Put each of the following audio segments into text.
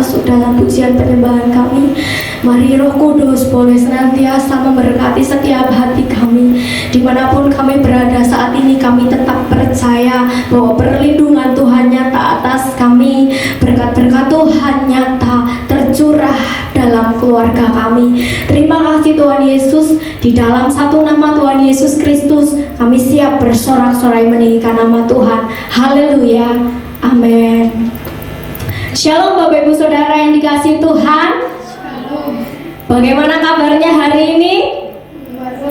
masuk dalam pujian penyembahan kami. Mari Roh Kudus boleh senantiasa memberkati setiap hati kami. Dimanapun kami berada saat ini, kami tetap percaya bahwa perlindungan Tuhan nyata atas kami. Berkat-berkat Tuhan nyata tercurah dalam keluarga kami. Terima kasih Tuhan Yesus. Di dalam satu nama Tuhan Yesus Kristus, kami siap bersorak-sorai meninggikan nama Tuhan. Haleluya. Amin. Shalom Bapak Ibu Saudara yang dikasihi Tuhan. Bagaimana kabarnya hari ini?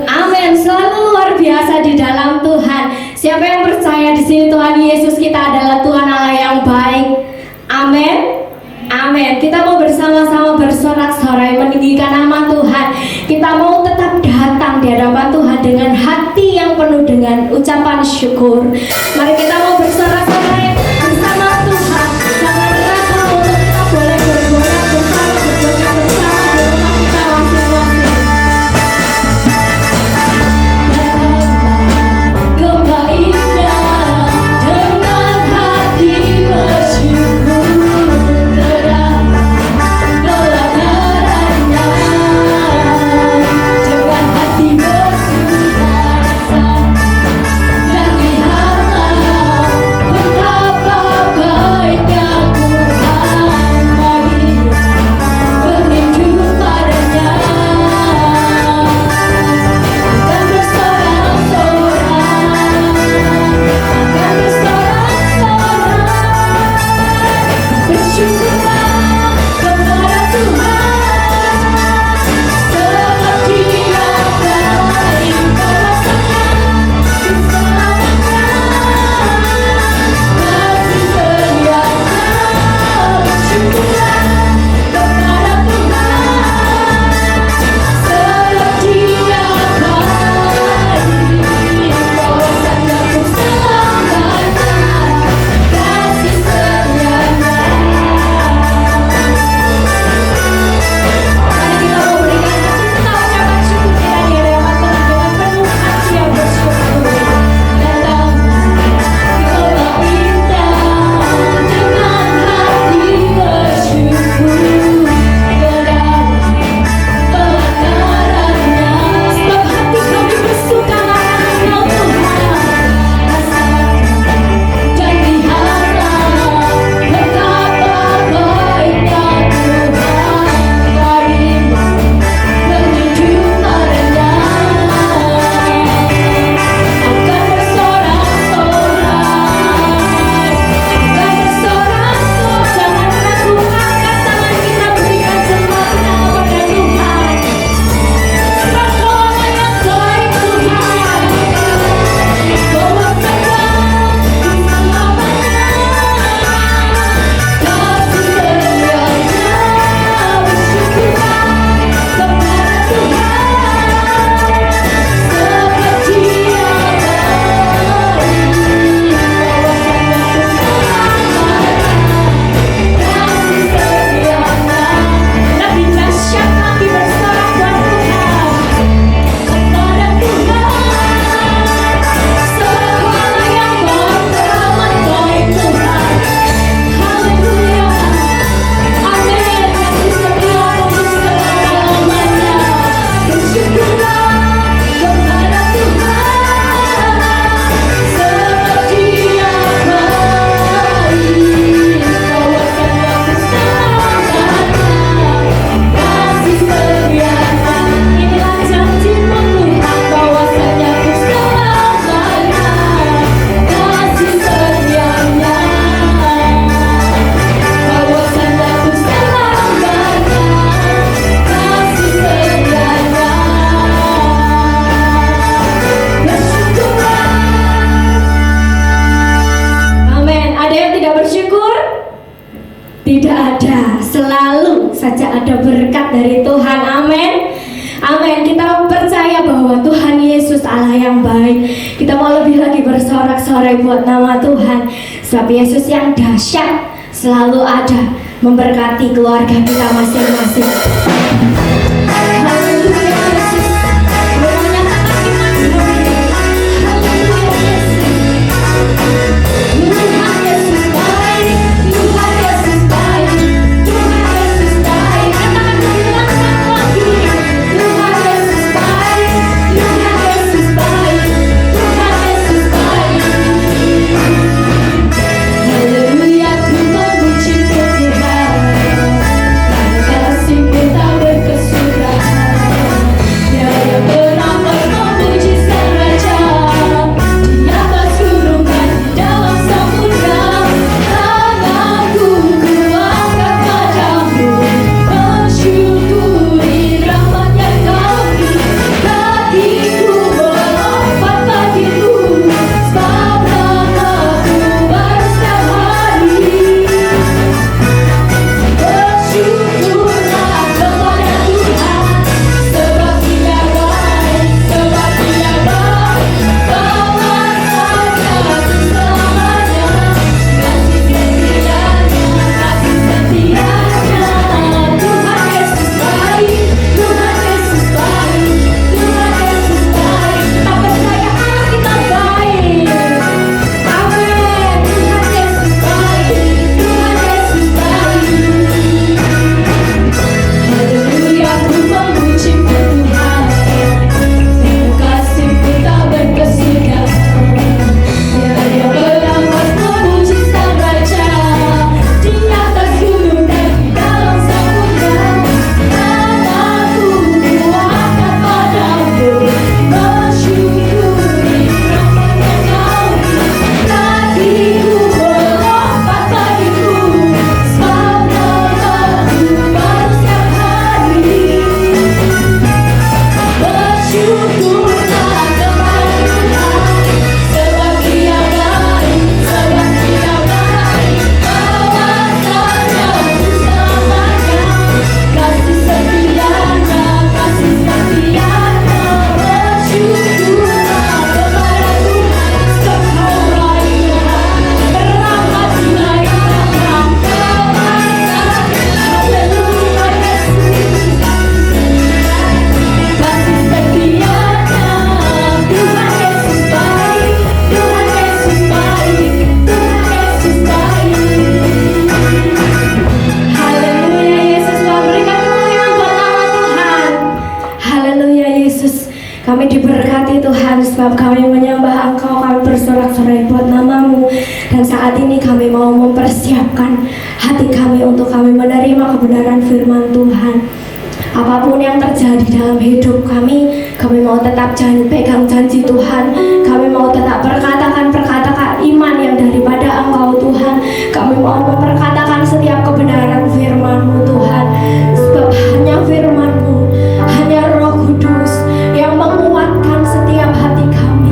Amin, selalu luar biasa di dalam Tuhan. Siapa yang percaya di sini Tuhan Yesus kita adalah Tuhan Allah yang baik? Amin. Amin. Kita mau bersama-sama bersorak-sorai meninggikan nama Tuhan. Kita mau tetap datang di hadapan Tuhan dengan hati yang penuh dengan ucapan syukur. Mari kita mau bersorak-sorai bersama Tuhan. Jangan ragu untuk kita boleh bergoyang bersama, bergoyang bersama di rumah kita masing-masing. Gembala indah dengan hati bersyukur. Tidak ada, selalu saja ada berkat dari Tuhan. Amin. Amin. Kita percaya bahwa Tuhan Yesus Allah yang baik. Kita mau lebih lagi bersorak-sorai buat nama Tuhan. Sebab Yesus yang dahsyat selalu ada memberkati keluarga kita masing-masing. Haleluya Yesus. Menyatakan iman kami. Haleluya Yesus. Tuhan Yesus baik. Tuhan Yesus baik. Tuhan berkati Tuhan, sebab kami menyembah Engkau, kami bersorak-sorai buat nama-Mu. Dan saat ini kami mau mempersiapkan hati kami untuk kami menerima kebenaran firman Tuhan. Apapun yang terjadi dalam hidup kami mau tetap pegang janji Tuhan. Kami mau tetap perkatakan iman yang daripada Engkau Tuhan. Kami mau memperkatakan setiap kebenaran firman-Mu Tuhan. Sebab hanya firman-Mu, hanya Roh Kudus yang menguatkan setiap hati kami,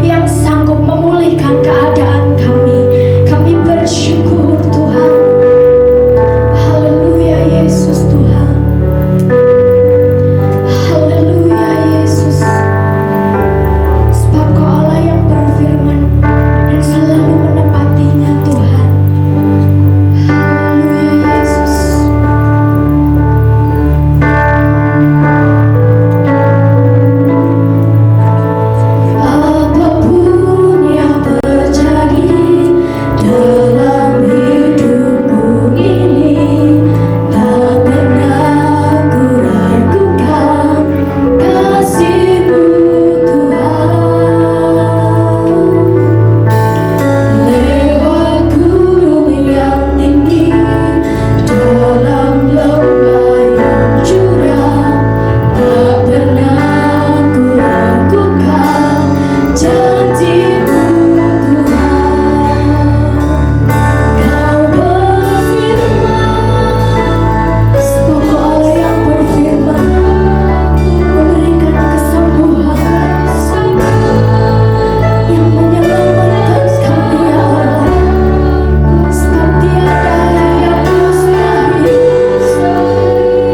yang sanggup memulihkan keadaan kami. Kami bersyukur Tuhan. Haleluya Yesus Tuhan. Haleluya Yesus. Sebab Kau Allah yang berfirman dan selalu menepatinya Tuhan. Haleluya Yesus. Apapun yang terjadi dalam hidupku ini, tak pernah ku ragukan kasih-Mu Tuhan. Lewat gunung yang tinggi, dalam lembah yang curam, tak pernah ku ragukan janji-Mu Tuhan. Kau berfirman, sebab Kau Allah yang berfirman, memberikan kesembuhan, yang menyelamatkan kami ya Allah. Sebab tiada yang mustahil,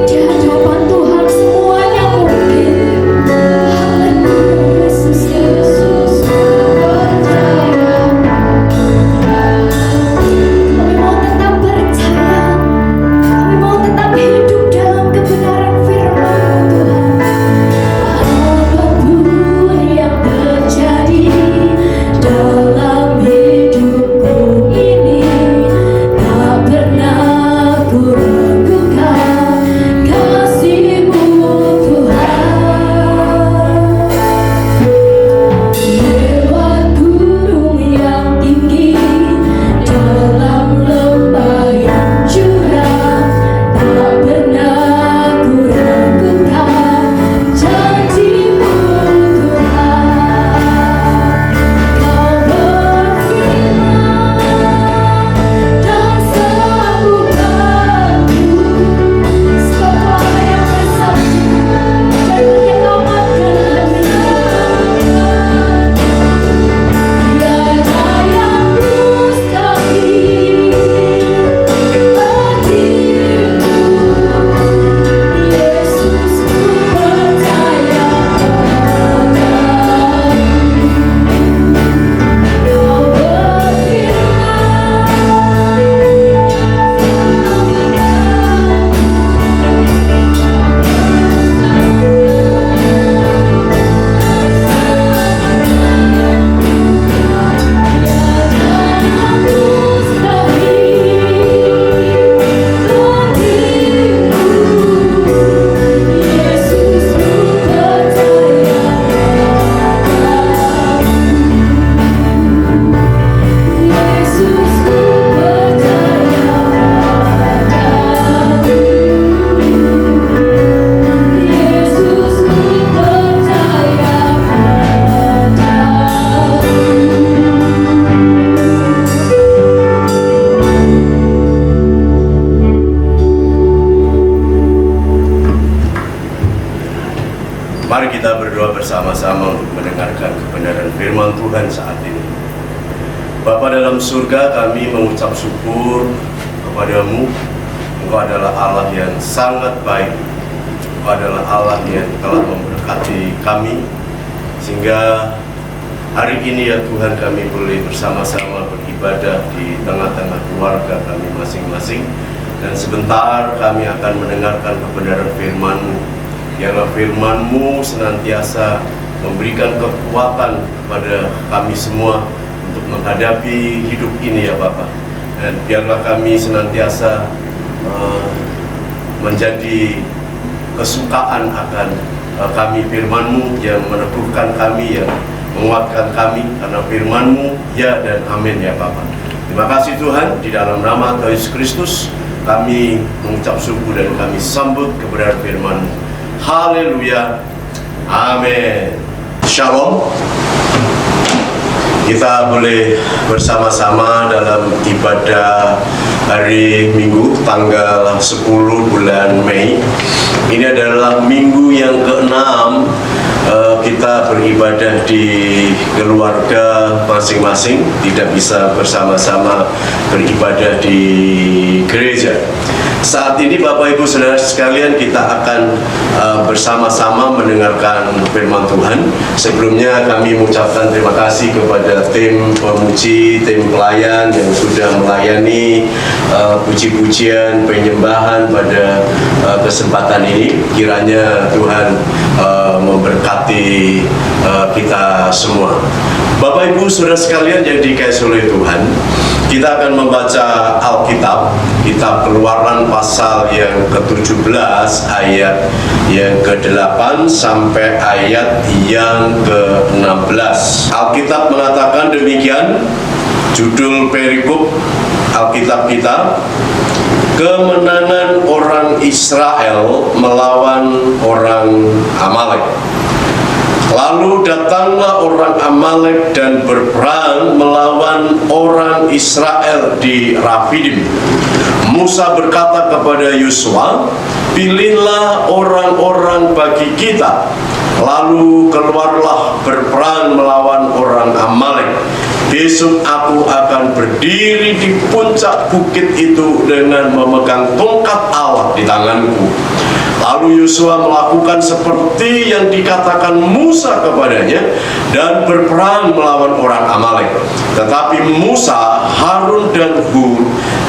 di hadapan Tuhan semuanya mungkin. Haleluya Yesus, Yesus percaya. Kami mau tetap percaya, kami mau tetap hidup dalam kebenaran firman-Mu Tuhan. Apapun yang terjadi dalam hidupku ini, tak pernah ku ragukan kasih-Mu Tuhan. Lewat gunung yang tinggi, dalam lembah yang curam, tak pernah ku ragukan janji-Mu Tuhan. Kau berfirman dan sembuhkanku, sebab Kau Allah yang bersaksi dan menyelamatkan kami. Tiada yang mustahil bagimu, Yesus ku percaya padamu. Kau Mari kita berdoa bersama-sama untuk mendengarkan kebenaran firman Tuhan saat ini. Bapa dalam surga, kami mengucap syukur kepadamu. Engkau adalah Allah yang sangat baik. Engkau adalah Allah yang telah memberkati kami, sehingga hari ini ya Tuhan kami boleh bersama-sama beribadah di tengah-tengah keluarga kami masing-masing. Dan sebentar kami akan mendengarkan kebenaran firman-Mu. Biarlah firman-Mu senantiasa memberikan kekuatan kepada kami semua untuk menghadapi hidup ini ya Bapa. Dan biarlah kami senantiasa menjadi kesukaan akan kami firman-Mu, yang meneguhkan kami, yang menguatkan kami, karena firman-Mu ya dan amin ya Bapa. Terima kasih Tuhan, di dalam nama Tuhan Yesus Kristus kami mengucap syukur dan kami sambut kebenaran firman-Mu. Haleluya, amin. Shalom. Kita boleh bersama-sama dalam ibadah hari Minggu tanggal 10 bulan Mei. Ini adalah minggu yang ke-6 kita beribadah di keluarga masing-masing, tidak bisa bersama-sama beribadah di gereja. Saat ini Bapak Ibu Saudara sekalian, kita akan bersama-sama mendengarkan firman Tuhan. Sebelumnya kami mengucapkan terima kasih kepada tim pemuji, tim pelayan yang sudah melayani puji-pujian, penyembahan pada kesempatan ini. Kiranya Tuhan memberkati kita semua. Bapak Ibu Saudara sekalian yang dikasihi oleh Tuhan, kita akan membaca Alkitab, kitab Keluaran pasal yang ke-17 ayat yang ke-8 sampai ayat yang ke-16. Alkitab mengatakan demikian, judul perikop Alkitab kita, kemenangan orang Israel melawan orang Amalek. Lalu datanglah orang Amalek dan berperang melawan orang Israel di Rafidim. Musa berkata kepada Yosua, pilihlah orang-orang bagi kita, lalu keluarlah berperang melawan orang Amalek. Besok aku akan berdiri di puncak bukit itu dengan memegang tongkat Allah di tanganku. Lalu Yosua melakukan seperti yang dikatakan Musa kepadanya dan berperang melawan orang Amalek. Tetapi Musa, Harun dan Hur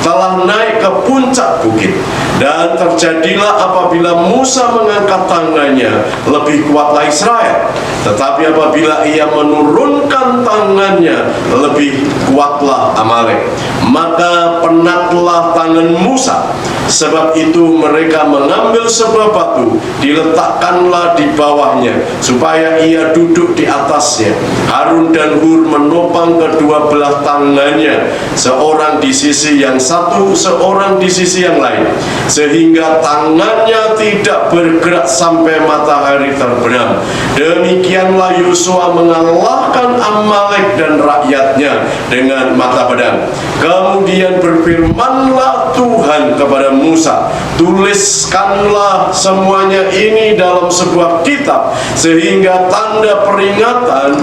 telah naik ke puncak bukit, dan terjadilah apabila Musa mengangkat tangannya, lebih kuatlah Israel. Tetapi apabila ia menurunkan tangannya, lebih kuatlah Amalek. Maka penatlah tangan Musa. Sebab itu mereka mengambil sebuah batu, diletakkanlah di bawahnya, supaya ia duduk di atasnya. Harun dan Hur menopang kedua belah tangannya, seorang di sisi yang satu, seorang di sisi yang lain, sehingga tangannya tidak bergerak sampai matahari terbenam. Demikianlah Yosua mengalahkan Amalek dan rakyatnya dengan mata pedang. Kemudian berfirmanlah Tuhan kepada Musa, tuliskanlah semuanya ini dalam sebuah kitab, sehingga tanda peringatan,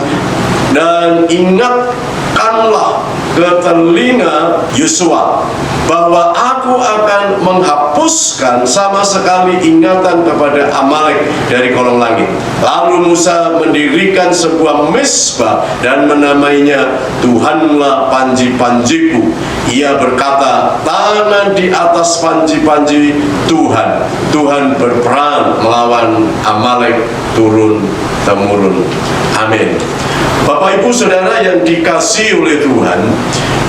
dan ingatkanlah ke telinga Yosua bahwa aku akan menghapuskan sama sekali ingatan kepada Amalek dari kolong langit. Lalu Musa mendirikan sebuah mezbah dan menamainya Tuhanlah panji-panjiku. Ia berkata, tangan di atas panji-panji Tuhan. Tuhan berperang melawan Amalek turun-temurun. Amin. Bapak Ibu Saudara yang dikasihi oleh Tuhan,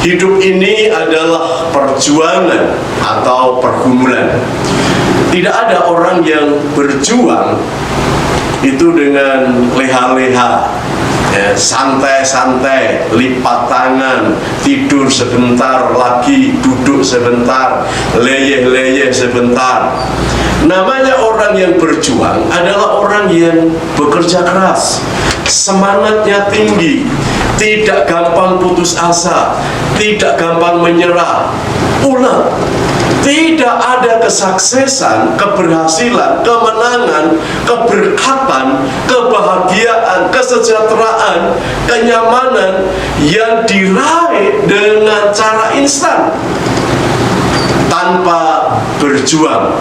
hidup ini adalah perjuangan atau pergumulan. Tidak ada orang yang berjuang itu dengan leha-leha, ya, santai-santai, lipat tangan, tidur sebentar, lagi duduk sebentar, leyeh-leyeh sebentar. Namanya orang yang berjuang adalah orang yang bekerja keras, semangatnya tinggi, tidak gampang putus asa, tidak gampang menyerah. Ulang, tidak ada kesuksesan, keberhasilan, kemenangan, keberkatan, kebahagiaan, kesejahteraan, kenyamanan yang diraih dengan cara instan, tanpa berjuang,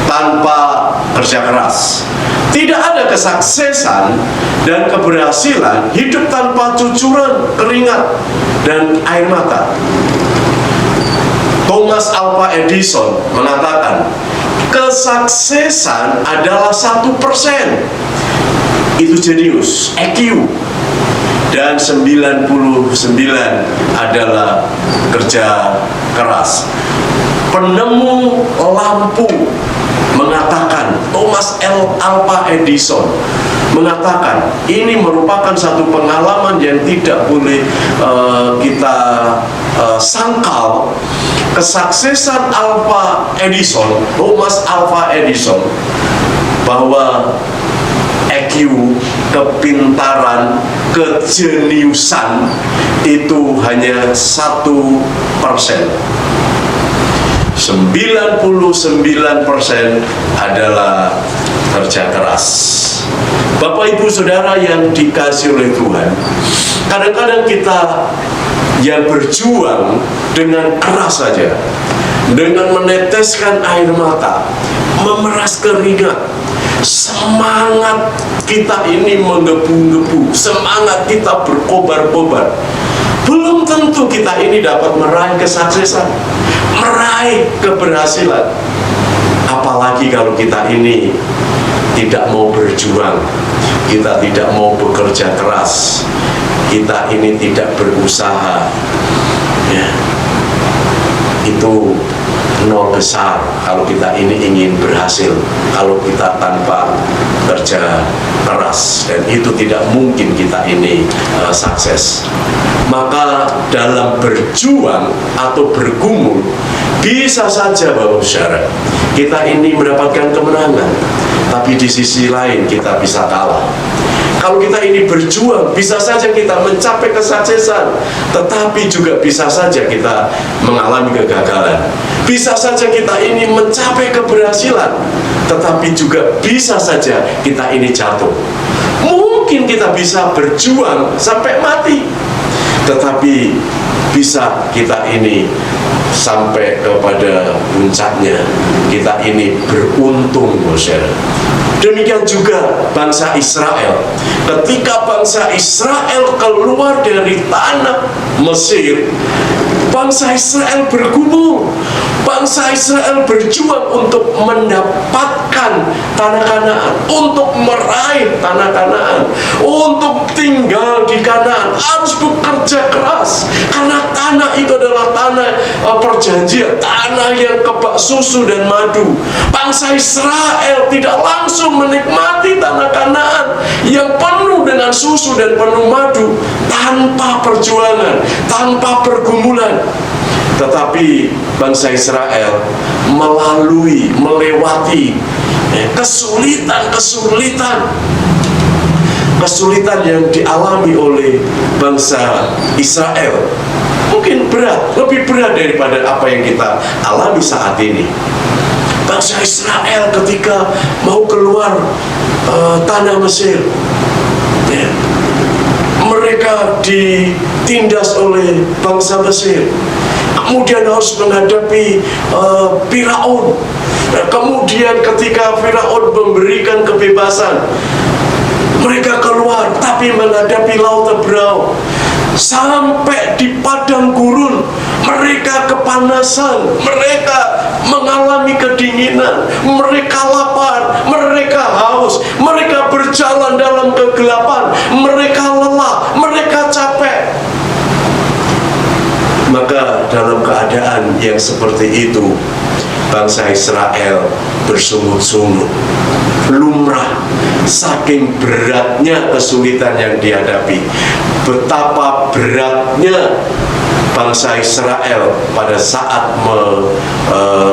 tanpa kerja keras. Tidak ada kesuksesan dan keberhasilan hidup tanpa cucuran keringat dan air mata. Thomas Alva Edison mengatakan, kesuksesan adalah 1%. Itu jenius, EQ. dan 99 adalah kerja keras. Penemu lampu mengatakan, Thomas Alva Edison mengatakan, ini merupakan satu pengalaman yang tidak boleh kita sangkal. Kesuksesan Thomas Alva Edison, bahwa EQ, kepintaran, kejeniusan itu hanya 1%. 99% adalah kerja keras. Bapak Ibu Saudara yang dikasihi oleh Tuhan, kadang-kadang kita yang berjuang dengan keras saja, dengan meneteskan air mata, memeras keringat, semangat kita ini menggebu-gebu, semangat kita berkobar-kobar, belum tentu kita ini dapat meraih kesuksesan, meraih keberhasilan. Apalagi kalau kita ini tidak mau berjuang, kita tidak mau bekerja keras, kita ini tidak berusaha, ya, itu nol besar kalau kita ini ingin berhasil, kalau kita tanpa kerja keras, dan itu tidak mungkin kita ini sukses. Maka dalam berjuang atau bergumul, bisa saja Bapak Saudara, kita ini mendapatkan kemenangan, tapi di sisi lain kita bisa kalah. Kalau kita ini berjuang, bisa saja kita mencapai kesuksesan, tetapi juga bisa saja kita mengalami kegagalan. Bisa saja kita ini mencapai keberhasilan, tetapi juga bisa saja kita ini jatuh. Mungkin kita bisa berjuang sampai mati, tetapi bisa kita ini sampai kepada puncaknya, kita ini beruntung, saudara. Demikian juga bangsa Israel. Ketika bangsa Israel keluar dari tanah Mesir, bangsa Israel bergumul. Bangsa Israel berjuang untuk mendapatkan tanah Kanaan, untuk meraih tanah Kanaan, untuk tinggal di Kanaan, harus bekerja keras, karena tanah itu adalah tanah perjanjian, tanah yang kebak susu dan madu. Bangsa Israel tidak langsung menikmati tanah Kanaan yang penuh dengan susu dan penuh madu tanpa perjuangan, tanpa pergumulan. Tetapi bangsa Israel melewati kesulitan yang dialami oleh bangsa Israel. Mungkin berat, lebih berat daripada apa yang kita alami saat ini. Bangsa Israel ketika mau keluar tanah Mesir, mereka ditindas oleh bangsa Mesir, kemudian harus menghadapi Firaun. Kemudian ketika Firaun memberikan kebebasan, mereka keluar tapi menghadapi laut Tebrau. Sampai di padang gurun, mereka kepanasan, mereka mengalami kedinginan, mereka lapar, mereka haus, mereka berjalan dalam kegelapan, mereka lelah, mereka capek. Maka dalam keadaan yang seperti itu, bangsa Israel bersungut-sungut. Lumrah, saking beratnya kesulitan yang dihadapi, betapa beratnya bangsa Israel pada saat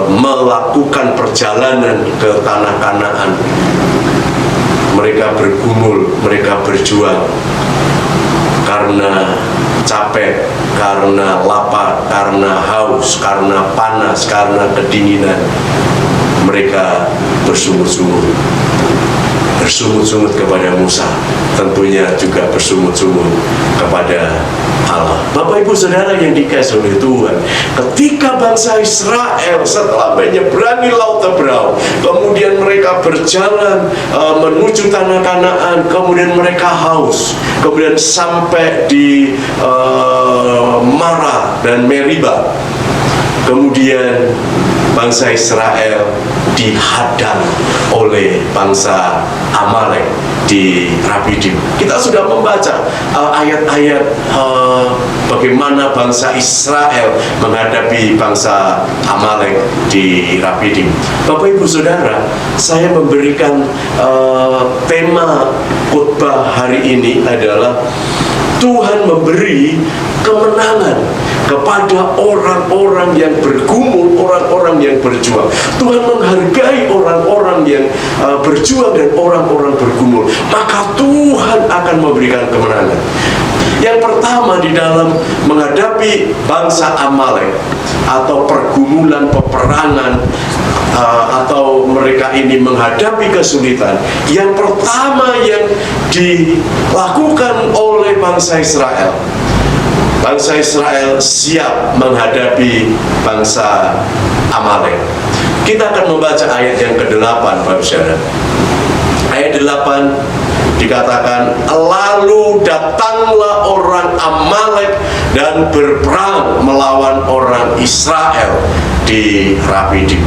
melakukan perjalanan ke tanah Kanaan. Mereka bergumul, mereka berjuang karena capek, karena lapar, karena haus, karena panas, karena kedinginan. Mereka bersungut-sungut kepada Musa, tentunya juga bersungut-sungut kepada Allah. Bapak Ibu Saudara yang dikasihi oleh Tuhan, ketika bangsa Israel setelah menyeberangi laut Tebrau, kemudian mereka berjalan menuju tanah Kanaan, kemudian mereka haus, kemudian sampai di Mara dan Meriba, kemudian bangsa Israel dihadang oleh bangsa Amalek di Rafidim. Kita sudah membaca ayat-ayat bagaimana bangsa Israel menghadapi bangsa Amalek di Rafidim. Bapak Ibu Saudara, saya memberikan tema khotbah hari ini adalah Tuhan memberi kemenangan kepada orang-orang yang bergumul, orang-orang yang berjuang. Tuhan menghargai orang-orang yang berjuang dan orang-orang bergumul. Maka Tuhan akan memberikan kemenangan. Yang pertama, di dalam menghadapi bangsa Amalek atau pergumulan peperangan atau mereka ini menghadapi kesulitan, yang pertama yang dilakukan oleh bangsa Israel, bangsa Israel siap menghadapi bangsa Amalek. Kita akan membaca ayat yang ke-8, Bapak Saudara. Ayat 8 dikatakan, lalu datanglah orang Amalek dan berperang melawan orang Israel di Rafidim.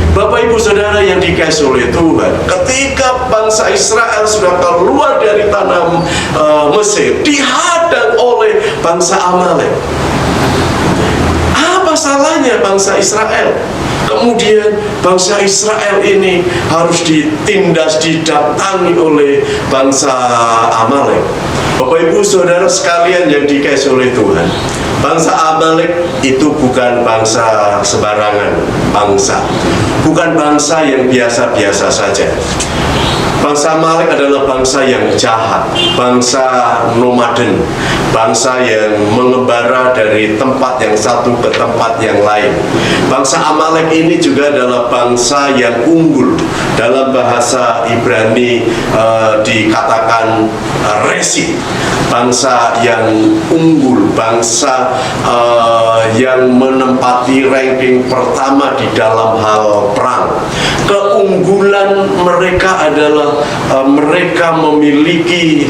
Bapak Ibu Saudara yang dikasihi oleh Tuhan, ketika bangsa Israel sudah keluar dari tanah Mesir, dihadang oleh bangsa Amalek. Apa salahnya bangsa Israel? Kemudian bangsa Israel ini harus ditindas, didatangi oleh bangsa Amalek. Bapak Ibu Saudara sekalian yang dikasihi oleh Tuhan, bangsa Amalek itu bukan bangsa sembarangan bangsa, bukan bangsa yang biasa-biasa saja. Bangsa Amalek adalah bangsa yang jahat, bangsa nomaden, bangsa yang mengembara dari tempat yang satu ke tempat yang lain. Bangsa Amalek ini juga adalah bangsa yang unggul. Dalam bahasa Ibrani dikatakan resi, bangsa yang unggul, bangsa yang menempati ranking pertama di dalam hal perang. Keunggulan mereka adalah mereka memiliki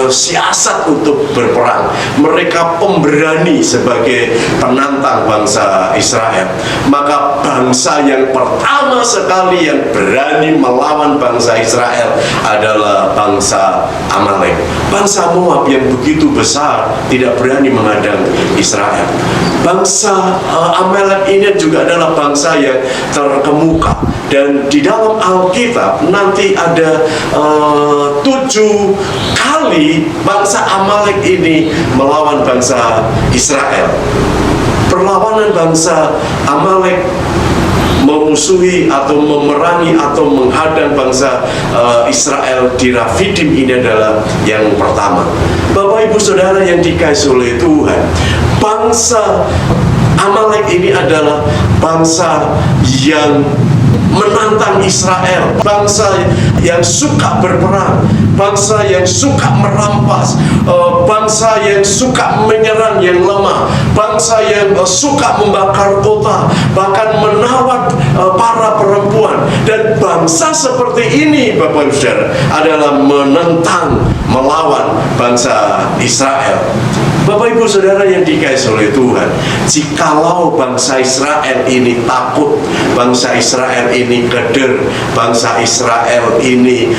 siasat untuk berperang. Mereka pemberani sebagai penantang bangsa Israel. Maka bangsa yang pertama sekali yang berani melawan bangsa Israel adalah bangsa Amalek. Bangsa Moab yang begitu besar tidak berani menghadang Israel. Bangsa Amalek ini juga adalah bangsa yang terkemuka. Dan di dalam Alkitab nanti ada 7 kali bangsa Amalek ini melawan bangsa Israel. Perlawanan bangsa Amalek memusuhi atau memerangi atau menghadang bangsa Israel di Rafidim ini adalah yang pertama. Bapak Ibu Saudara yang dikasihi oleh Tuhan, bangsa Amalek ini adalah bangsa yang menantang Israel, bangsa yang suka berperang, bangsa yang suka merampas, bangsa yang suka menyerang yang lemah, bangsa yang suka membakar kota, bahkan menawat para perempuan. Dan bangsa seperti ini, Bapak Ibu Saudara, adalah menentang, melawan bangsa Israel. Bapak Ibu Saudara yang dikasihi oleh Tuhan, jikalau bangsa Israel ini takut, bangsa Israel ini keder, bangsa Israel ini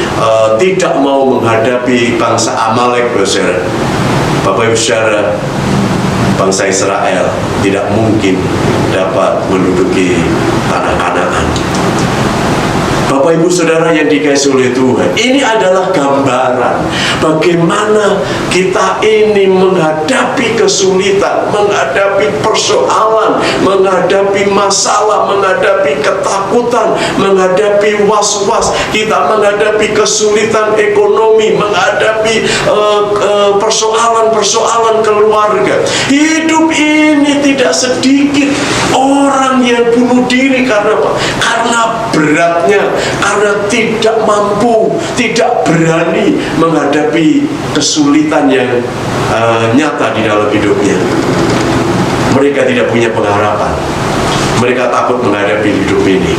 tidak mau menghadapi bangsa Amalek, Bapak Ibu Saudara, bangsa Israel tidak mungkin dapat menduduki tanah Kanaan. Bapak Ibu Saudara yang dikasihi oleh Tuhan, ini adalah gambaran bagaimana kita ini menghadapi kesulitan, menghadapi persoalan, menghadapi masalah, menghadapi ketakutan, menghadapi was-was, kita menghadapi kesulitan ekonomi, menghadapi persoalan-persoalan keluarga. Hidup ini tidak sedikit orang yang bunuh diri karena apa? Karena beratnya, karena tidak mampu, tidak berani menghadapi kesulitan yang nyata di dalam hidupnya. Mereka tidak punya pengharapan, mereka takut menghadapi hidup ini.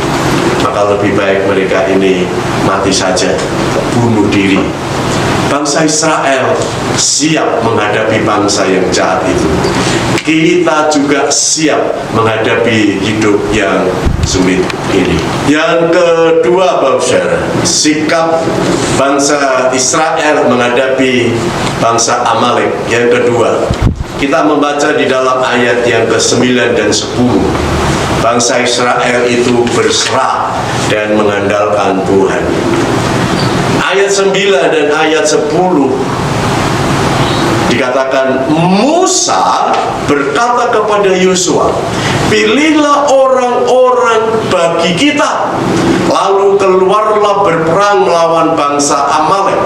Maka lebih baik mereka ini mati saja, bunuh diri. Bangsa Israel siap menghadapi bangsa yang jahat itu. kita juga siap menghadapi hidup yang sulit ini. Yang kedua, Bapak Saudara, sikap bangsa Israel menghadapi bangsa Amalek. Yang kedua, kita membaca di dalam ayat yang ke-9 dan 10. Bangsa Israel itu berserah dan mengandalkan Tuhan. Ayat 9 dan ayat 10 dikatakan, Musa berkata kepada Yosua, pilihlah orang-orang bagi kita, lalu keluarlah berperang melawan bangsa Amalek.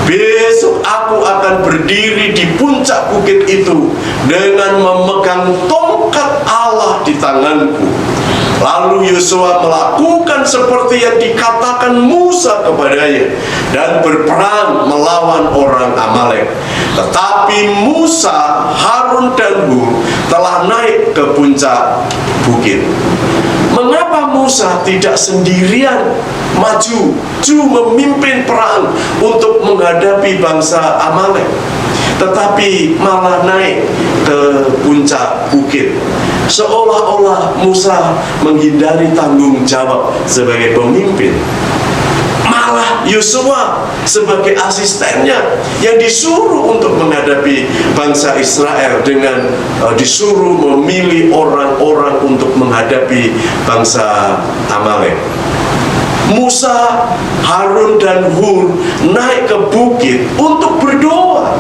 Besok aku akan berdiri di puncak bukit itu dengan memegang tongkat Allah di tanganku. Lalu Yosua melakukan seperti yang dikatakan Musa kepadanya dan berperang melawan orang Amalek. Tetapi Musa, Harun dan Hur telah naik ke puncak bukit. Mengapa Musa tidak sendirian maju memimpin perang untuk menghadapi bangsa Amalek, tetapi malah naik ke puncak bukit? Seolah-olah Musa menghindari tanggung jawab sebagai pemimpin. Malah Yosua sebagai asistennya yang disuruh untuk menghadapi bangsa Israel dengan disuruh memilih orang-orang untuk menghadapi bangsa Amalek. Musa, Harun dan Hur naik ke bukit untuk berdoa.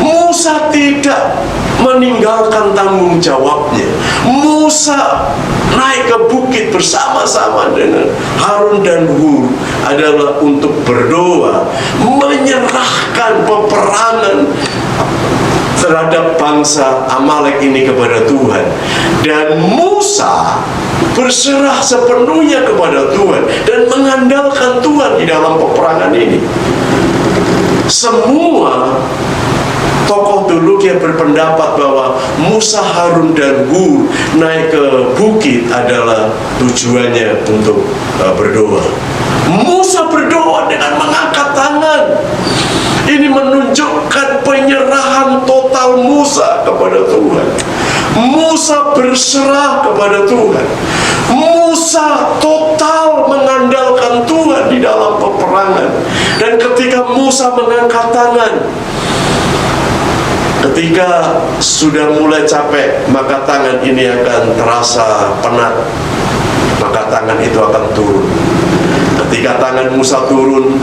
Musa tidak meninggalkan tanggung jawabnya. Musa naik ke bukit bersama-sama dengan Harun dan Hur adalah untuk berdoa, menyerahkan peperangan terhadap bangsa Amalek ini kepada Tuhan. Dan Musa berserah sepenuhnya kepada Tuhan dan mengandalkan Tuhan di dalam peperangan ini. Semua tokoh teologi yang berpendapat bahwa Musa, Harun dan Hur naik ke bukit adalah tujuannya untuk berdoa. Musa berdoa dengan mengangkat tangan. Ini menunjukkan penyerahan total Musa kepada Tuhan. Musa berserah kepada Tuhan. Musa total mengandalkan Tuhan di dalam peperangan. Dan ketika Musa mengangkat tangan, ketika sudah mulai capek, maka tangan ini akan terasa penat, maka tangan itu akan turun. Ketika tangan Musa turun,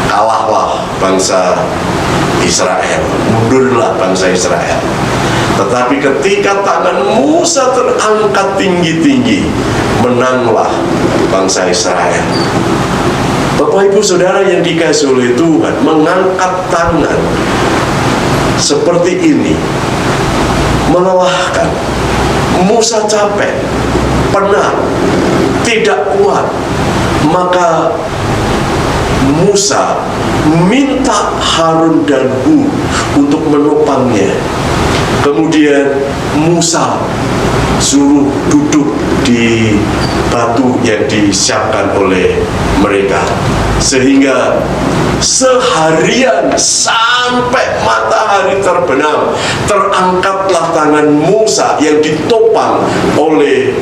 kalahlah bangsa Israel, mundurlah bangsa Israel. Tetapi ketika tangan Musa terangkat tinggi-tinggi, menanglah bangsa Israel. Bapak Ibu Saudara yang dikasihi oleh Tuhan, mengangkat tangan seperti ini melelahkan. Musa capek, penat, tidak kuat. Maka Musa minta Harun dan Hur untuk menopangnya. Kemudian Musa suruh duduk di batu yang disiapkan oleh mereka, sehingga seharian sampai matahari terbenam terangkatlah tangan Musa yang ditopang oleh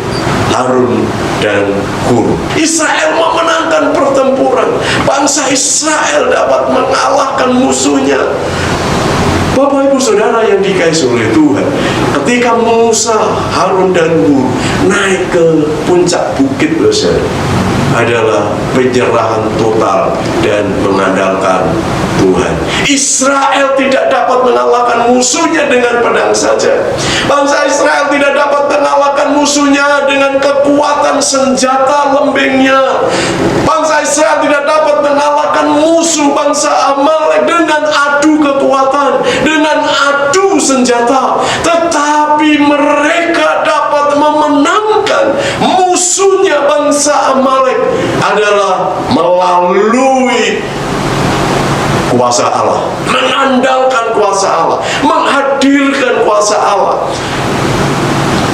Harun dan Hur. Israel memenangkan pertempuran. Bangsa Israel dapat mengalahkan musuhnya. Bapak Ibu Saudara yang dikasihi oleh Tuhan, ketika Musa, Harun dan Hur naik ke puncak bukit adalah penyerahan total dan mengandalkan Tuhan. Israel tidak dapat mengalahkan musuhnya dengan pedang saja. Bangsa Israel tidak dapat mengalahkan musuhnya dengan kekuatan senjata lembingnya. Bangsa Israel tidak dapat mengalahkan musuh bangsa Amalek dengan adu kekuatan, dengan adu senjata. Tetapi mereka dapat memenangkan musuhnya bangsa Amalek adalah melalui kuasa Allah, mengandalkan kuasa Allah, menghadirkan kuasa Allah.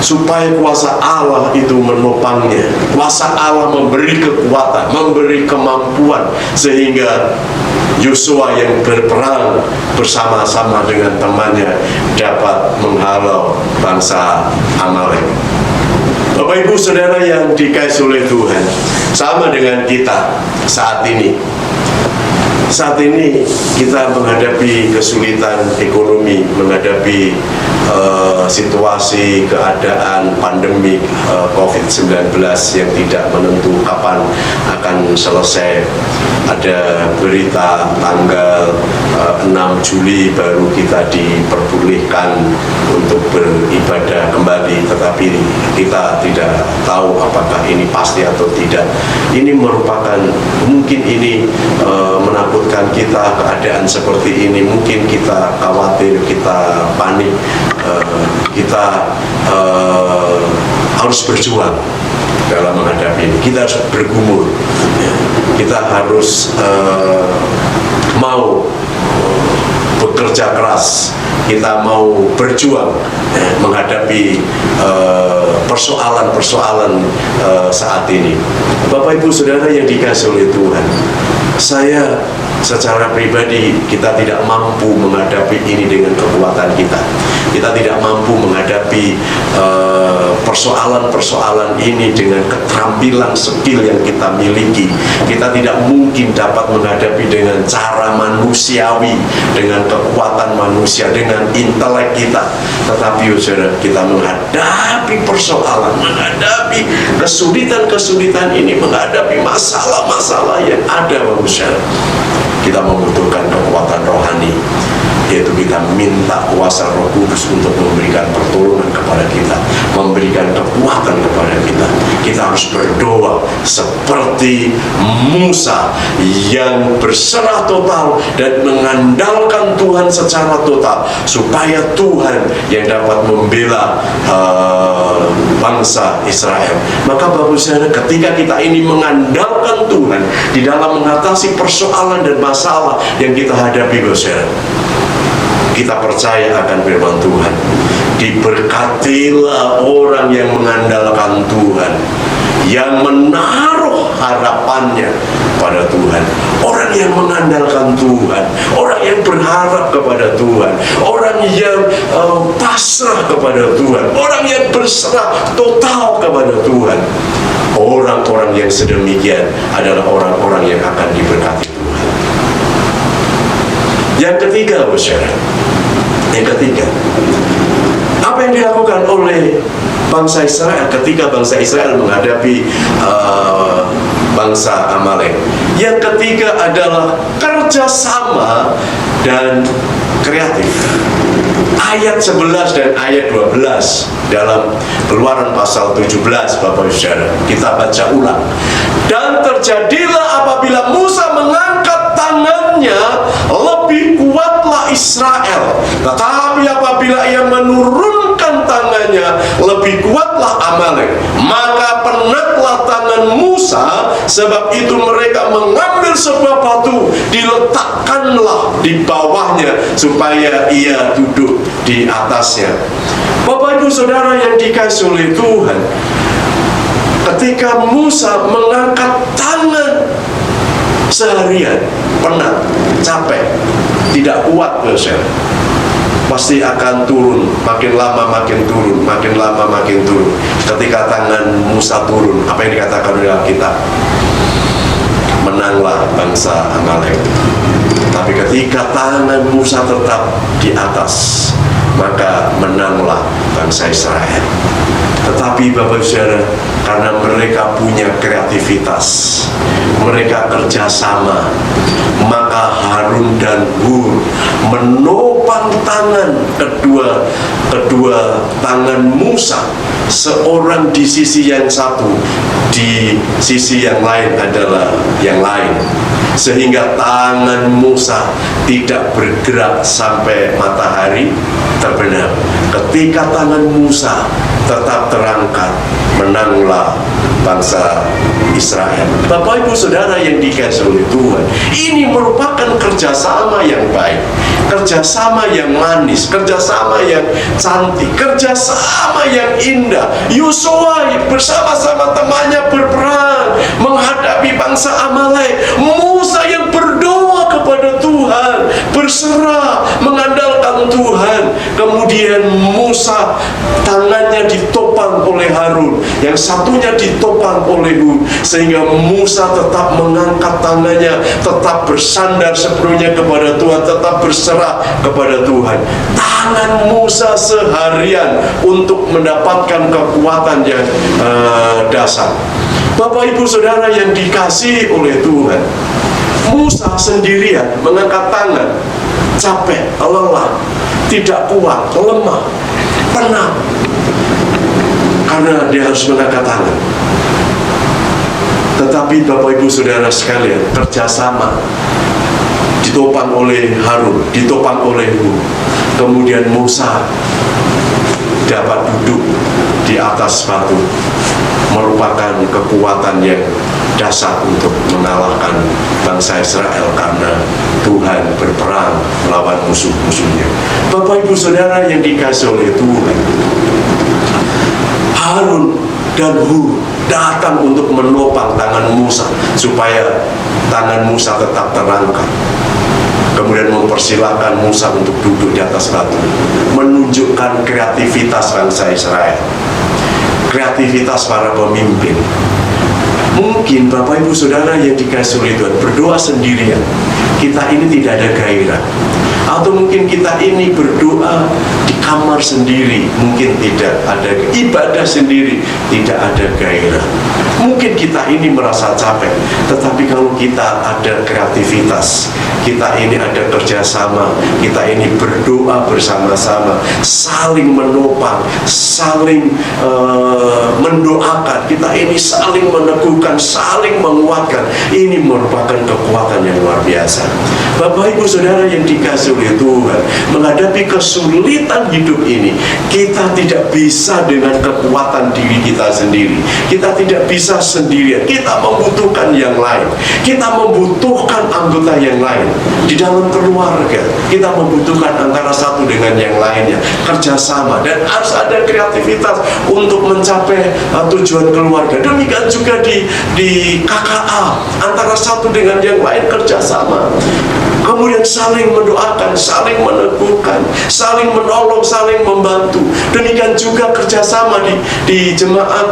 supaya kuasa Allah itu menopangnya. Kuasa Allah memberi kekuatan, memberi kemampuan, sehingga Yosua yang berperang bersama-sama dengan temannya dapat menghalau bangsa Amalek. Bapak Ibu Saudara yang dikasihi oleh Tuhan, sama dengan kita saat ini. Saat ini kita menghadapi kesulitan ekonomi, menghadapi situasi keadaan pandemi COVID-19 yang tidak menentu kapan akan selesai. Ada berita tanggal 6 Juli baru kita diperbolehkan untuk beribadah kembali, tetapi kita tidak tahu apakah ini pasti atau tidak. Ini merupakan, mungkin ini menakutkan kita, keadaan seperti ini. Mungkin kita khawatir, kita panik, kita harus berjuang dalam menghadapi ini. Kita harus bergumul, kita harus mau bekerja keras, kita mau berjuang menghadapi persoalan-persoalan saat ini. Bapak Ibu Saudara yang dikasihi oleh Tuhan, saya secara pribadi, kita tidak mampu menghadapi ini dengan kekuatan kita. Kita tidak mampu menghadapi persoalan-persoalan ini dengan keterampilan skill yang kita miliki. Kita tidak mungkin dapat menghadapi dengan cara manusiawi, dengan kekuatan manusia, dengan intelek kita. Tetapi saudara, kita menghadapi persoalan, menghadapi kesulitan-kesulitan ini, menghadapi masalah-masalah yang ada, saudara, kita membutuhkan kekuatan rohani, yaitu kita minta kuasa Roh Kudus untuk memberikan pertolongan kepada kita, memberikan kekuatan kepada kita. Kita harus berdoa seperti Musa yang berserah total dan mengandalkan Tuhan secara total, supaya Tuhan yang dapat membela bangsa Israel. Maka Bapak Saudara, ketika kita ini mengandalkan Tuhan di dalam mengatasi persoalan dan masalah yang kita hadapi, Bapak Saudara, kita percaya akan firman Tuhan. Diberkatilah orang yang mengandalkan Tuhan, yang menaruh harapannya pada Tuhan. Orang yang mengandalkan Tuhan, orang yang berharap kepada Tuhan, orang yang pasrah kepada Tuhan, orang yang berserah total kepada Tuhan. Orang-orang yang sedemikian adalah orang-orang yang akan diberkati Tuhan. Yang ketiga, saudara, yang ketiga, apa yang dilakukan oleh bangsa Israel ketika bangsa Israel menghadapi bangsa Amalek? Yang ketiga adalah kerjasama dan kreatif. Ayat 11 dan ayat 12 dalam Keluaran pasal 17, Bapak Saudara, kita baca ulang. Dan terjadilah apabila Musa mengangkat tangannya, lebih kuatlah Israel. Tetapi apabila ia menurunkan tangannya, lebih kuatlah Amalek. Maka penatlah tangan Musa, sebab itu mereka mengambil sebuah batu, diletakkanlah di bawahnya, supaya ia duduk di atasnya. Bapak Ibu Saudara yang dikasihi oleh Tuhan, ketika Musa mengangkat tangan seharian, penat, capek, tidak kuat, pasti akan turun, makin lama makin turun, makin lama makin turun. Ketika tangan Musa turun, apa yang dikatakan oleh Alkitab? Menanglah bangsa Amalek. Tapi ketika tangan Musa tetap di atas, maka menanglah bangsa Israel. Tetapi Bapak Saudara, karena mereka punya kreativitas, mereka kerjasama, maka Harun dan Hur menopang tangan kedua tangan Musa, seorang di sisi yang satu, di sisi yang lain adalah yang lain, sehingga tangan Musa tidak bergerak sampai matahari terbenam. Ketika tangan Musa tetap terangkat, menanglah bangsa Israel. Bapak Ibu Saudara yang dikasihi oleh Tuhan, ini merupakan kerjasama yang baik, kerjasama yang manis, kerjasama yang cantik, kerjasama yang indah. Yosua bersama-sama temannya berperang menghadapi bangsa Amalek. Musa yang berdoa kepada Tuhan, berserah, mengandalkan Tuhan. Kemudian Musa tangannya ditopang oleh Harun, yang satunya ditopang oleh Hur, sehingga Musa tetap mengangkat tangannya, tetap bersandar sepenuhnya kepada Tuhan, tetap berserah kepada Tuhan. Tangan Musa seharian untuk mendapatkan kekuatan yang dasar. Bapak Ibu Saudara yang dikasihi oleh Tuhan, Musa sendirian mengangkat tangan, capek, lelah, tidak kuat, lemah, penat, karena dia harus mengangkat tangan. Tetapi Bapak Ibu Saudara sekalian, kerjasama, ditopang oleh Harun, ditopang oleh Hur. Kemudian Musa dapat duduk di atas batu, merupakan kekuatan yang dasar untuk mengalahkan bangsa Israel, karena Tuhan berperang melawan musuh-musuhnya. Bapak Ibu Saudara yang dikasihi oleh Tuhan, Harun dan Hur datang untuk menopang tangan Musa supaya tangan Musa tetap terangkat. Kemudian mempersilahkan Musa untuk duduk di atas batu, menunjukkan kreativitas bangsa Israel, kreativitas para pemimpin. Mungkin Bapak Ibu Saudara yang dikasihi oleh Tuhan berdoa sendirian, kita ini tidak ada gairah. Atau mungkin kita ini berdoa di kamar sendiri, mungkin tidak ada ibadah sendiri, tidak ada gairah. Mungkin kita ini merasa capek, tetapi kalau kita ada kreativitas, kita ini ada kerjasama, kita ini berdoa bersama-sama, saling menopang, saling mendoakan, kita ini saling meneguhkan, saling menguatkan. Ini merupakan kekuatan yang luar biasa. Bapak Ibu Saudara yang dikasihi oleh Tuhan, menghadapi kesulitan hidup ini, kita tidak bisa dengan kekuatan diri kita sendiri. Kita tidak bisa sendirian. Kita membutuhkan yang lain. Kita membutuhkan anggota yang lain. Di dalam keluarga, kita membutuhkan antara satu dengan yang lainnya, kerjasama, dan harus ada kreativitas untuk mencapai tujuan keluarga. Demikian juga di KKA, antara satu dengan yang lain kerjasama. Kemudian saling mendoakan, saling meneguhkan, saling menolong, saling membantu. Demikian juga kerjasama di jemaat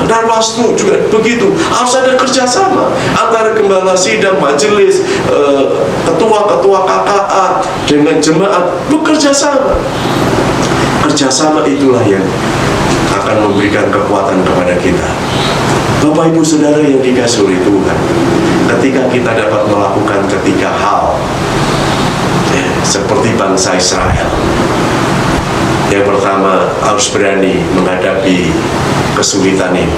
Darwastu juga begitu. Harus ada kerjasama antara gembala sidang, majelis, ketua-ketua KKA dengan jemaat bekerja sama. Kerjasama itulah yang akan memberikan kekuatan kepada kita. Bapak Ibu Saudara yang dikasihi oleh Tuhan, ketika kita dapat melakukan ketiga hal seperti bangsa Israel, yang pertama harus berani menghadapi kesulitan ini,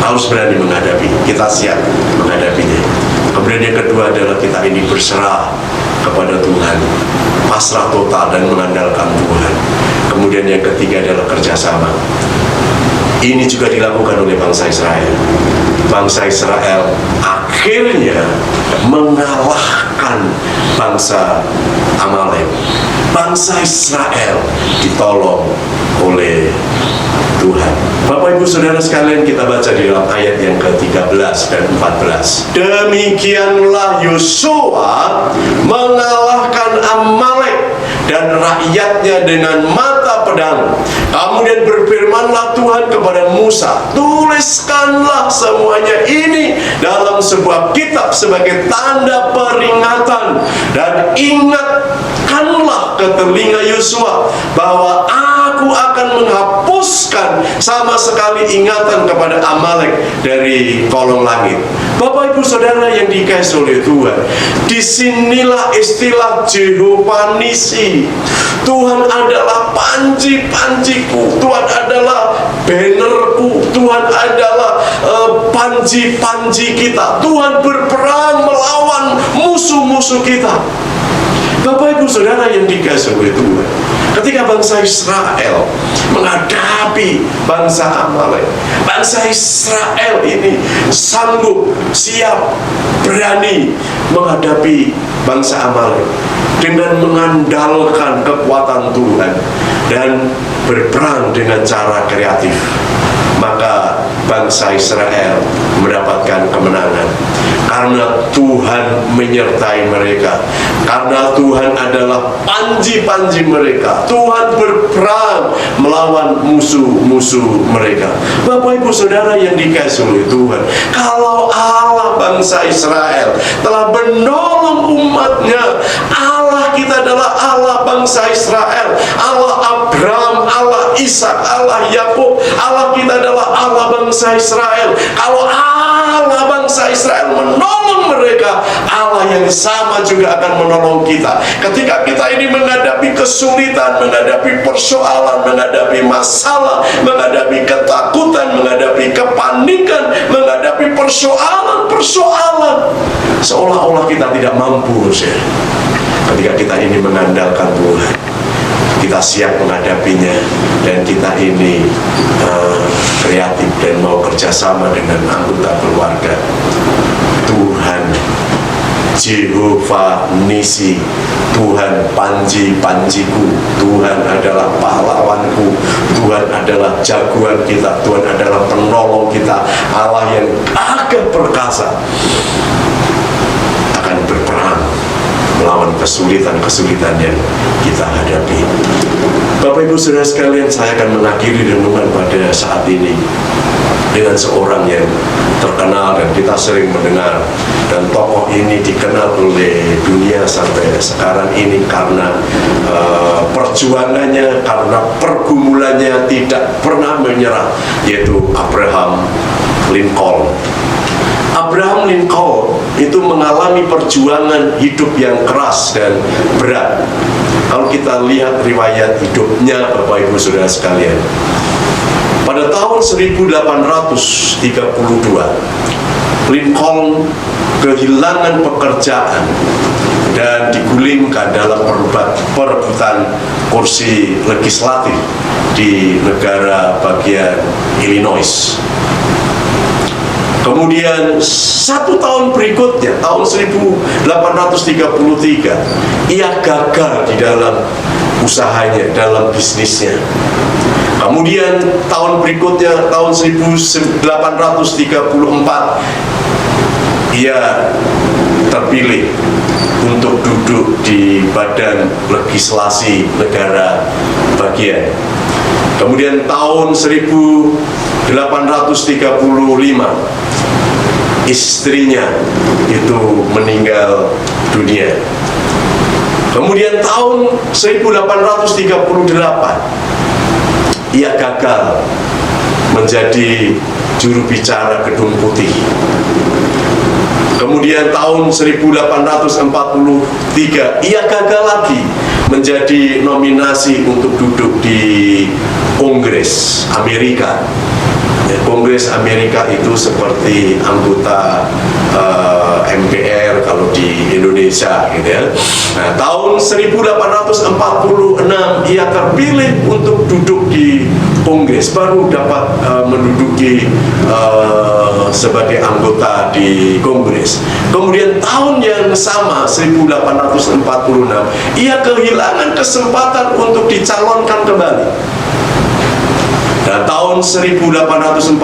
harus berani menghadapi, kita siap menghadapinya. Kemudian yang kedua adalah kita ini berserah kepada Tuhan, pasrah total dan mengandalkan Tuhan. Kemudian yang ketiga adalah kerjasama. Ini juga dilakukan oleh bangsa Israel. Bangsa Israel akhirnya mengalahkan bangsa Amalek. Bangsa Israel ditolong oleh Tuhan. Bapak Ibu Saudara sekalian, kita baca di dalam ayat yang ke-13 dan 14. Demikianlah Yosua mengalahkan Amalek dan rakyatnya dengan mata pedang. Kemudian berfirmanlah Tuhan kepada Musa, tuliskanlah semuanya ini dalam sebuah kitab sebagai tanda peringatan, dan ingatkanlah ke telinga Yosua bahwa aku akan menghapuskan sama sekali ingatan kepada Amalek dari kolong langit. Bapak Ibu Saudara yang dikasihi oleh Tuhan, disinilah istilah Jehovah Nisi. Tuhan adalah panji-panjiku, Tuhan adalah bannerku, Tuhan adalah panji-panji kita. Tuhan berperang melawan musuh-musuh kita. Bapak Ibu Saudara yang dikasihi oleh Tuhan, ketika bangsa bangsa Israel menghadapi bangsa Amalek. Bangsa Israel ini sanggup, siap, berani menghadapi bangsa Amalek dengan mengandalkan kekuatan Tuhan dan berperang dengan cara kreatif. Maka bangsa Israel mendapatkan kemenangan karena Tuhan menyertai mereka, karena Tuhan adalah panji-panji mereka. Tuhan berperang melawan musuh-musuh mereka. Bapak Ibu Saudara yang dikasihi oleh Tuhan, kalau Allah bangsa Israel telah menolong umatnya, Allah kita adalah Allah bangsa Israel, Allah Abraham, Allah Ishak, Allah Yakub. Allah kita adalah Allah bangsa Israel. Kalau Allah bangsa Israel menolong mereka, Allah yang sama juga akan menolong kita. Ketika kita ini menghadapi kesulitan, menghadapi persoalan, menghadapi masalah, menghadapi ketakutan, menghadapi kepanikan, menghadapi persoalan, seolah-olah kita tidak mampu, saudara. Ketika kita ini mengandalkan Tuhan, kita siap menghadapinya, dan kita ini kreatif dan mau kerjasama dengan anggota keluarga. Tuhan Jehovah Nisi, Tuhan panji-panjiku, Tuhan adalah pahlawanku, Tuhan adalah jagoan kita, Tuhan adalah penolong kita. Allah yang agak perkasa akan berperang melawan kesulitan-kesulitan yang kita hadapi. Bapak Ibu Saudara sekalian, saya akan mengakhiri renungan pada saat ini dengan seorang yang terkenal dan kita sering mendengar, dan tokoh ini dikenal oleh dunia sampai sekarang ini karena perjuangannya, karena pergumulannya tidak pernah menyerah, yaitu Abraham Lincoln. Abraham Lincoln itu mengalami perjuangan hidup yang keras dan berat. Kalau kita lihat riwayat hidupnya, Bapak Ibu Saudara sekalian, pada tahun 1832 Lincoln kehilangan pekerjaan dan digulingkan dalam perebutan kursi legislatif di negara bagian Illinois. Kemudian 1 tahun berikutnya, tahun 1833, ia gagal di dalam usahanya, dalam bisnisnya. Kemudian tahun berikutnya, tahun 1834, ia terpilih untuk duduk di badan legislasi negara bagian. Kemudian tahun 1835, istrinya itu meninggal dunia. Kemudian tahun 1838, ia gagal menjadi juru bicara Gedung Putih. Kemudian tahun 1843, ia gagal lagi menjadi nominasi untuk duduk di Kongres Amerika. Kongres Amerika itu seperti anggota MPR kalau di Indonesia, gitu ya. Nah, tahun 1846 ia terpilih untuk duduk di Kongres, baru dapat menduduki sebagai anggota di Kongres. Kemudian tahun yang sama, 1846, ia kehilangan kesempatan untuk dicalonkan kembali. Dan tahun 1849,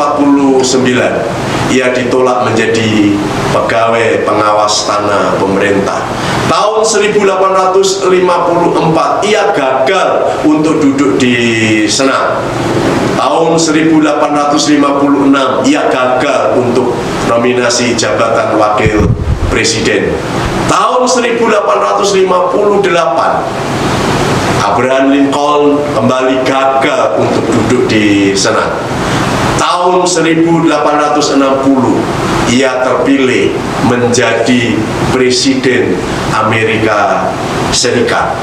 ia ditolak menjadi pegawai pengawas tanah pemerintah. Tahun 1854, ia gagal untuk duduk di Senat. Tahun 1856, ia gagal untuk nominasi jabatan wakil presiden. Tahun 1858, Abraham Lincoln kembali gagal untuk duduk di Senat. Tahun 1860, ia terpilih menjadi Presiden Amerika Serikat.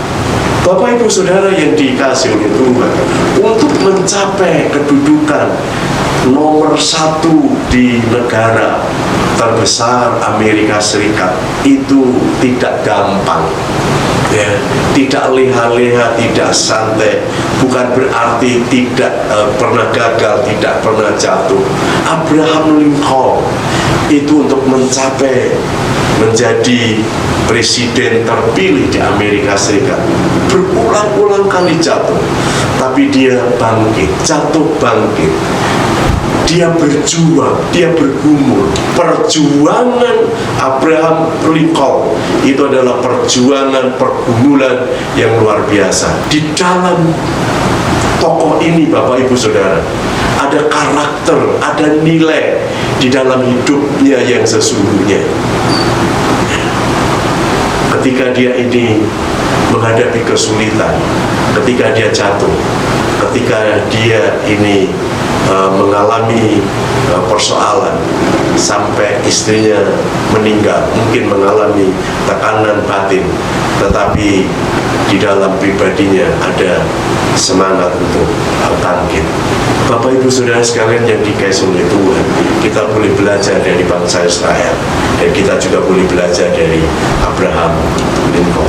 Bapak Ibu Saudara yang dikasihi oleh Tuhan, untuk mencapai kedudukan nomor satu di negara terbesar Amerika Serikat itu tidak gampang, ya, tidak leha-leha, tidak santai. Bukan berarti tidak pernah gagal, tidak pernah jatuh. Abraham Lincoln itu untuk mencapai menjadi presiden terpilih di Amerika Serikat berulang-ulang kali jatuh, tapi dia bangkit, jatuh bangkit. Dia berjuang, dia bergumul. Perjuangan Abraham Lincoln itu adalah perjuangan pergumulan yang luar biasa. Di dalam tokoh ini, Bapak Ibu Saudara, ada karakter, ada nilai di dalam hidupnya yang sesungguhnya. Ketika dia ini menghadapi kesulitan, ketika dia jatuh, ketika dia ini mengalami persoalan sampai istrinya meninggal, mungkin mengalami tekanan batin, tetapi di dalam pribadinya ada semangat untuk bangkit. Bapak Ibu Saudara sekalian yang dikasihi oleh Tuhan, kita boleh belajar dari bangsa Israel, dan kita juga boleh belajar dari Abraham Lincoln.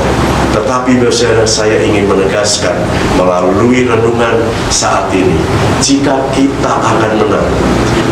Tetapi saudara, saya ingin menegaskan melalui renungan saat ini, jika kita akan menang,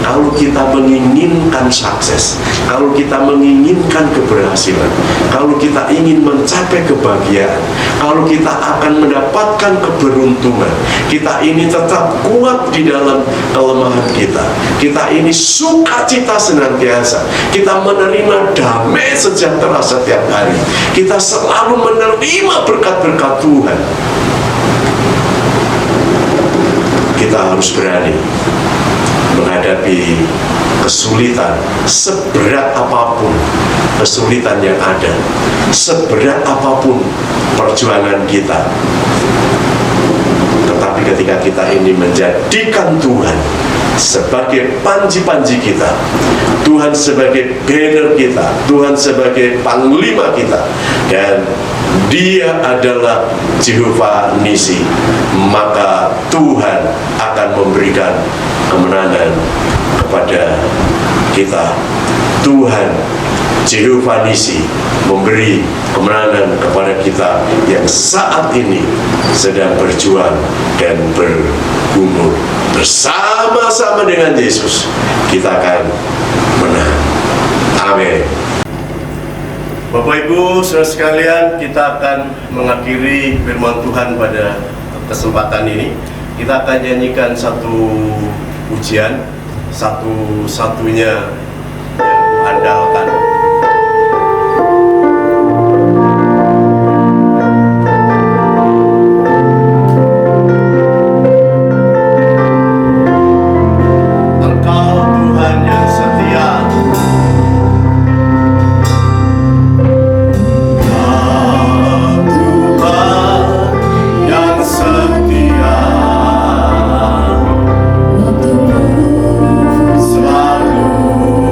kalau kita menginginkan sukses, kalau kita menginginkan keberhasilan, kalau kita ingin mencapai kebahagiaan, kalau kita akan mendapatkan keberuntungan, kita ini tetap kuat di dalam kelemahan kita, kita ini sukacita senantiasa, kita menerima damai sejahtera setiap hari, kita selalu menerima berkat-berkat Tuhan. Kita harus berani menghadapi kesulitan, seberat apapun kesulitan yang ada, seberat apapun perjuangan kita. Tetapi ketika kita ini menjadikan Tuhan sebagai panji-panji kita, Tuhan sebagai banner kita, Tuhan sebagai panglima kita, dan Dia adalah Jehovah Nisi, maka Tuhan akan memberikan kemenangan kepada kita. Tuhan Jehovah Nisi memberi kemenangan kepada kita yang saat ini sedang berjuang dan bergumul. Bersama-sama dengan Yesus kita akan menang. Amin. Bapak Ibu saudara sekalian, kita akan mengakhiri firman Tuhan pada kesempatan ini. Kita akan nyanyikan satu pujian, satu-satunya yang andalkan. Waktumu selalu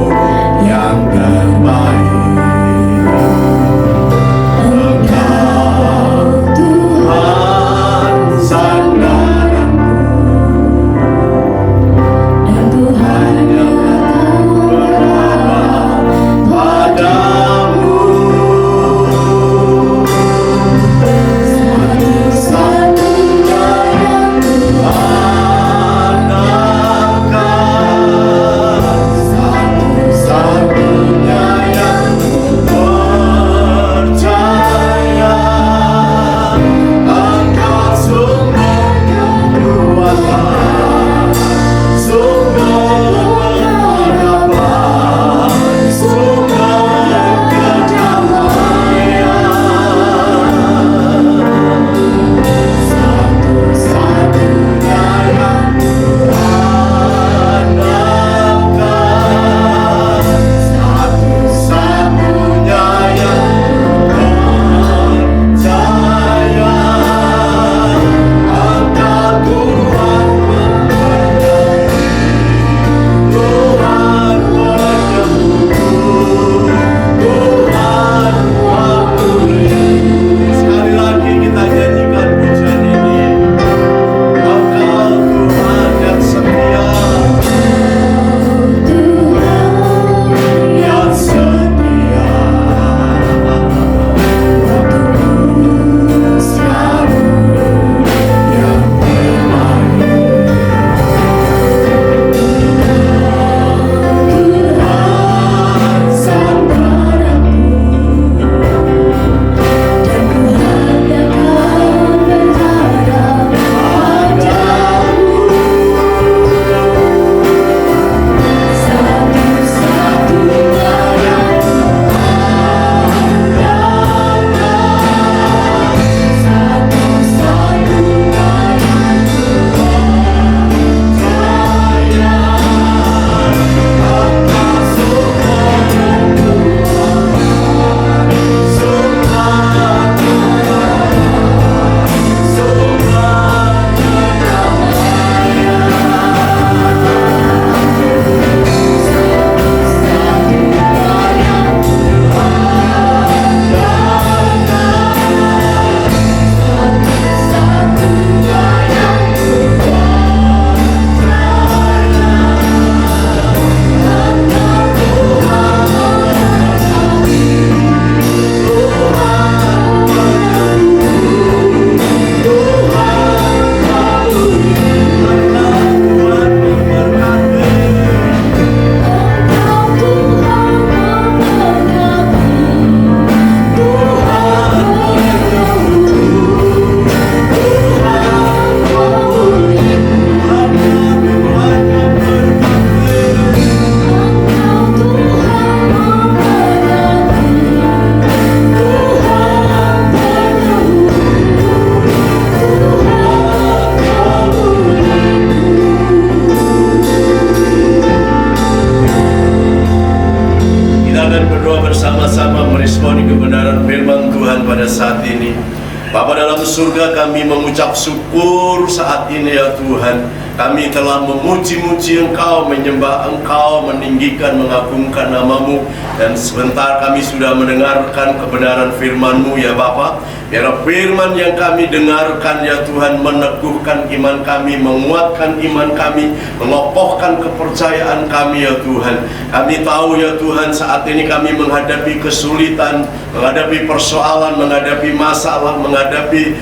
surga, kami mengucap syukur saat ini ya Tuhan. Kami telah memuji-muji Engkau, menyembah Engkau, meninggikan, mengagungkan nama-Mu. Dan sebentar kami sudah mendengarkan kebenaran firman-Mu ya Bapa. Biar firman yang kami dengarkan ya Tuhan meneguhkan iman kami, menguatkan iman kami, mengokohkan kepercayaan kami ya Tuhan. Kami tahu ya Tuhan saat ini kami menghadapi kesulitan, menghadapi persoalan, menghadapi masalah, menghadapi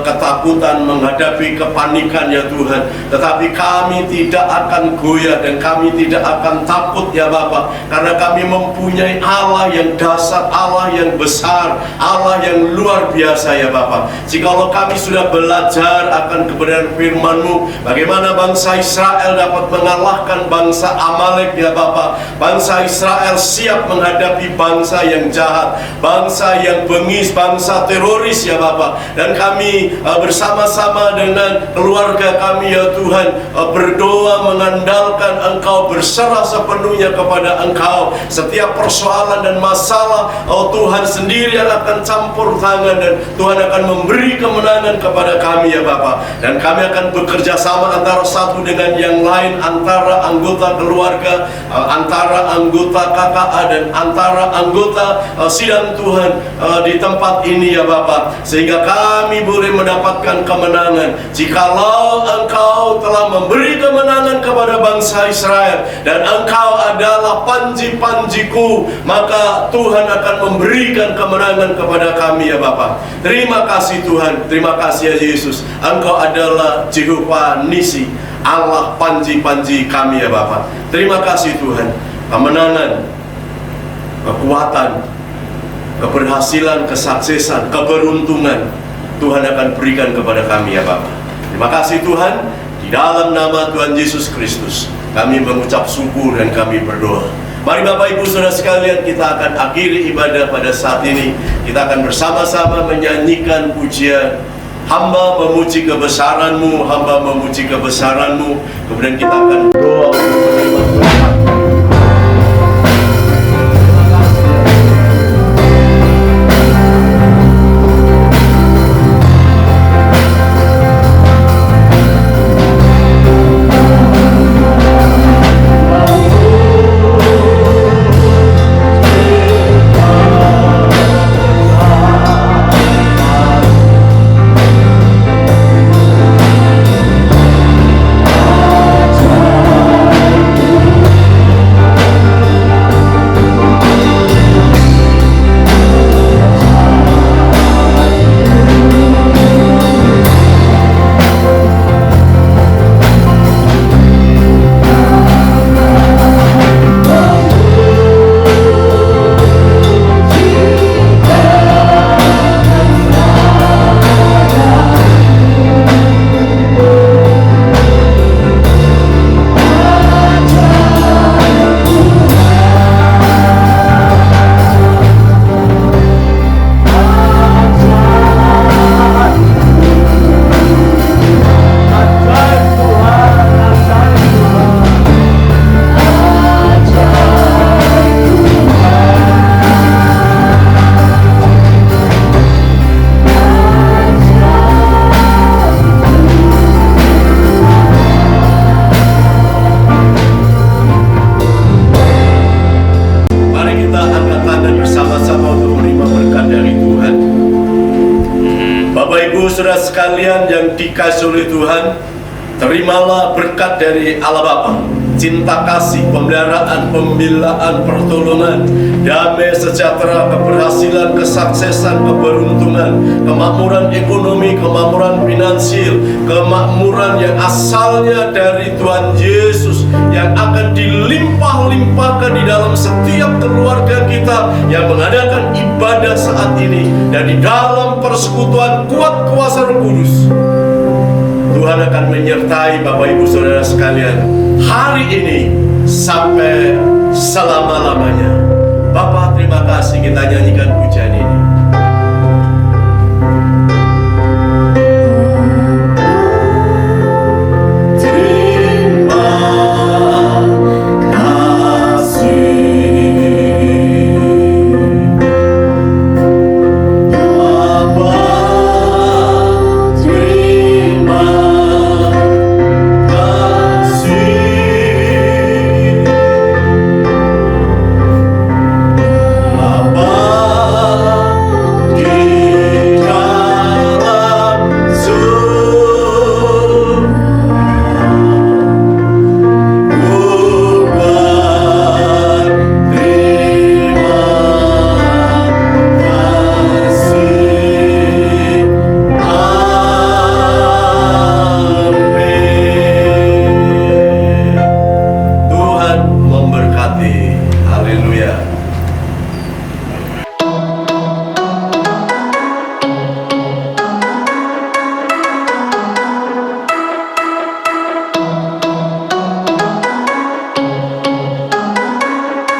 ketakutan, menghadapi kepanikan ya Tuhan. Tetapi kami tidak akan goyah dan kami tidak akan takut ya Bapa, karena kami mempunyai Allah yang dasar, Allah yang besar, Allah yang luar biasa ya Bapa. Jikalau kami sudah belajar akan kebenaran firman-Mu, bagaimana bangsa Israel dapat mengalahkan bangsa Amalek ya Bapa. Bangsa Israel siap menghadapi bangsa yang jahat, bangsa yang bengis, bangsa teroris ya Bapa. Dan kami bersama-sama dengan keluarga kami ya Tuhan berdoa mengandalkan Engkau, berserah sepenuhnya kepada Engkau. Setiap persoalan dan masalah Tuhan sendiri yang akan campur tangan, dan Tuhan akan memberi kemenangan kepada kami ya Bapa. Dan kami akan bekerja sama antara satu dengan yang lain, antara anggota keluarga, antara anggota KKA dan antara anggota sidang Tuhan di tempat ini ya Bapa, sehingga kami boleh mendapatkan kemenangan. Jikalau Engkau telah memberi kemenangan kepada bangsa Israel dan Engkau adalah panji-panjiku, maka Tuhan akan memberikan kemenangan kepada kami ya Bapa. Terima kasih Tuhan, terima kasih ya Yesus. Engkau adalah Jehovah Nisi, Allah panji-panji kami ya Bapa. Terima kasih Tuhan. Kemenangan, kekuatan, keberhasilan, kesuksesan, keberuntungan Tuhan akan berikan kepada kami ya Bapa. Terima kasih Tuhan. Di dalam nama Tuhan Yesus Kristus kami mengucap syukur dan kami berdoa. Mari Bapak Ibu Saudara sekalian, kita akan akhiri ibadah pada saat ini. Kita akan bersama-sama menyanyikan pujian Hamba Memuji Kebesaran-Mu, Hamba Memuji Kebesaran-Mu. Kemudian kita akan doa untuk menerima berkat. Saudara sekalian yang dikasihi oleh Tuhan, terimalah berkat dari Allah Bapa, cinta kasih, pemeliharaan, pembelaan, pertolongan, damai sejahtera, keberhasilan, kesuksesan, keberuntungan, kemakmuran ekonomi, kemakmuran finansial, kemakmuran yang asalnya dari Tuhan Yesus yang akan dilimpah-limpahkan di dalam setiap keluarga kita yang mengadakan ibadah saat ini, dan di dalam persekutuan kuat kuasa Roh Kudus. Tuhan akan menyertai Bapak Ibu Saudara sekalian hari ini sampai selama-lamanya. Bapak, terima kasih, kita nyanyikan